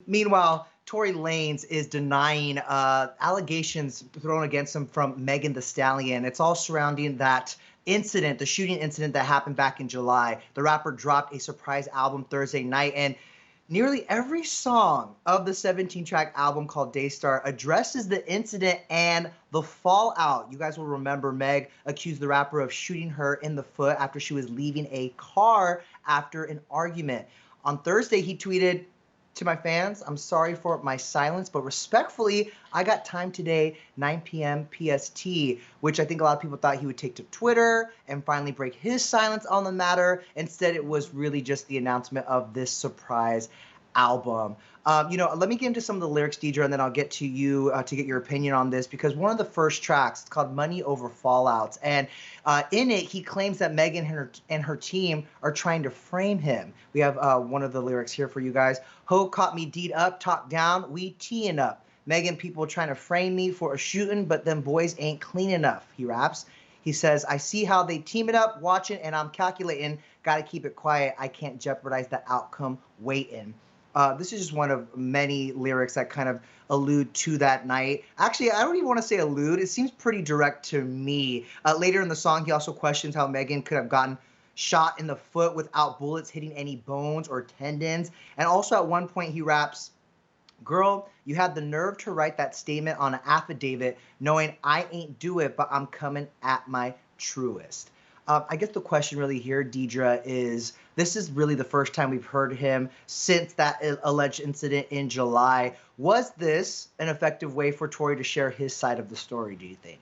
Meanwhile, Tory Lanez is denying allegations thrown against him from Megan Thee Stallion. It's all surrounding that incident, the shooting incident that happened back in July. The rapper dropped a surprise album Thursday night, and nearly every song of the 17-track album called Daystar addresses the incident and the fallout. You guys will remember Meg accused the rapper of shooting her in the foot after she was leaving a car after an argument. On Thursday, he tweeted, "To my fans, I'm sorry for my silence, but respectfully, I got time today, 9 p.m. PST," which I think a lot of people thought he would take to Twitter and finally break his silence on the matter. Instead, it was really just the announcement of this surprise album. Let me get into some of the lyrics, Deidre, and then I'll get to you to get your opinion on this, because one of the first tracks, it's called Money Over Fallouts, and in it, he claims that Megan and her team are trying to frame him. We have one of the lyrics here for you guys. "Ho caught me D'd up, top down, we teeing up. Megan people trying to frame me for a shooting, but them boys ain't clean enough," he raps. He says, "I see how they team it up, watching, and I'm calculating. Gotta keep it quiet. I can't jeopardize the outcome waiting." This is just one of many lyrics that kind of allude to that night. Actually, I don't even want to say allude. It seems pretty direct to me. Later in the song, he also questions how Megan could have gotten shot in the foot without bullets hitting any bones or tendons. And also at one point, he raps, "Girl, you had the nerve to write that statement on an affidavit, knowing I ain't do it, but I'm coming at my truest." I guess the question really here, Deidre, is this is really the first time we've heard him since that alleged incident in July. Was this an effective way for Tory to share his side of the story, do you think?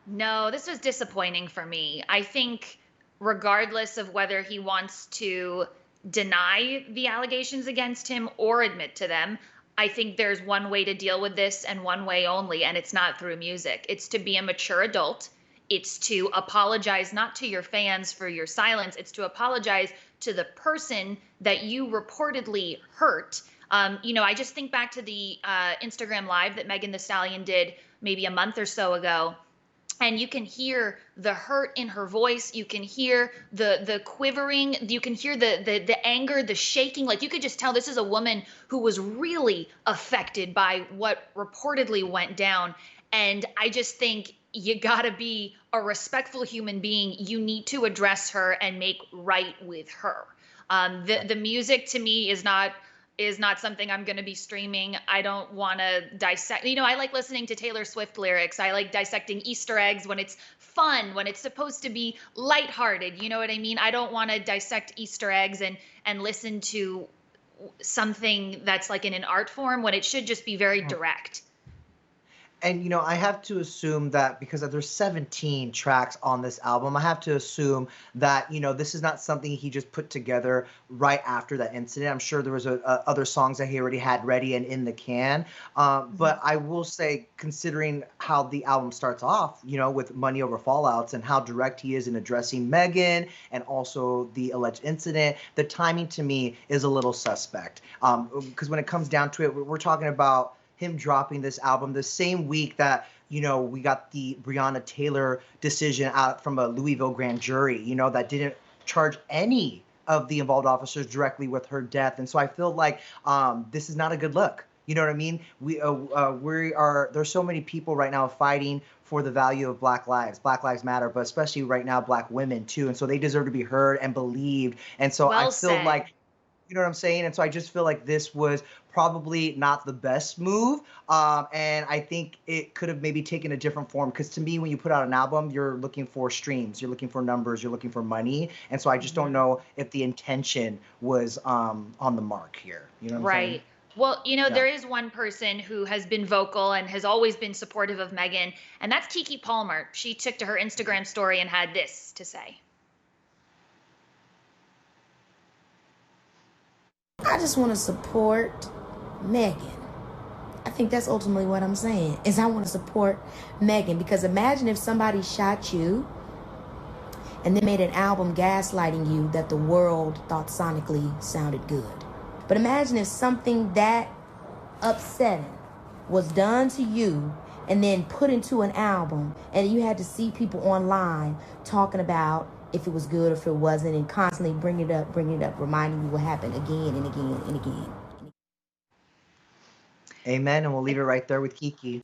No, this was disappointing for me. I think, regardless of whether he wants to deny the allegations against him or admit to them, I think there's one way to deal with this and one way only, and it's not through music. It's to be a mature adult. It's to apologize not to your fans for your silence. It's to apologize to the person that you reportedly hurt. I just think back to the Instagram Live that Megan Thee Stallion did maybe a month or so ago. And you can hear the hurt in her voice. You can hear the quivering. You can hear the anger, the shaking. Like, you could just tell this is a woman who was really affected by what reportedly went down. And I just think you gotta be a respectful human being. You need to address her and make right with her. The music to me is not something I'm going to be streaming. I don't want to dissect. I like listening to Taylor Swift lyrics. I like dissecting Easter eggs when it's fun, when it's supposed to be lighthearted. You know what I mean? I don't want to dissect Easter eggs and listen to something that's like in an art form when it should just be very direct. And I have to assume that because there's 17 tracks on this album, I have to assume that this is not something he just put together right after that incident. I'm sure there was other songs that he already had ready and in the can. But I will say, considering how the album starts off, with Money Over Fallouts and how direct he is in addressing Megan and also the alleged incident, the timing to me is a little suspect. Because when it comes down to it, we're talking about him dropping this album the same week that we got the Breonna Taylor decision out from a Louisville grand jury, that didn't charge any of the involved officers directly with her death. And so I feel like this is not a good look. You know what I mean? There's so many people right now fighting for the value of Black Lives Matter, but especially right now, Black women too. And so they deserve to be heard and believed. And so Well I feel said. like, you know what I'm saying? And so I just feel like this was probably not the best move. And I think it could have maybe taken a different form. Because to me, when you put out an album, you're looking for streams, you're looking for numbers, you're looking for money. And so I just don't know if the intention was on the mark here. You know what I'm saying? Right. Well, Yeah. there is one person who has been vocal and has always been supportive of Megan, and that's Keke Palmer. She took to her Instagram story and had this to say. I just want to support Megan. I think that's ultimately what I'm saying, is I want to support Megan. Because imagine if somebody shot you and then made an album gaslighting you that the world thought sonically sounded good. But imagine if something that upsetting was done to you and then put into an album, and you had to see people online talking about if it was good or if it wasn't, and constantly bring it up, reminding you what happened again and again and again. Amen. And we'll leave it right there with Keke.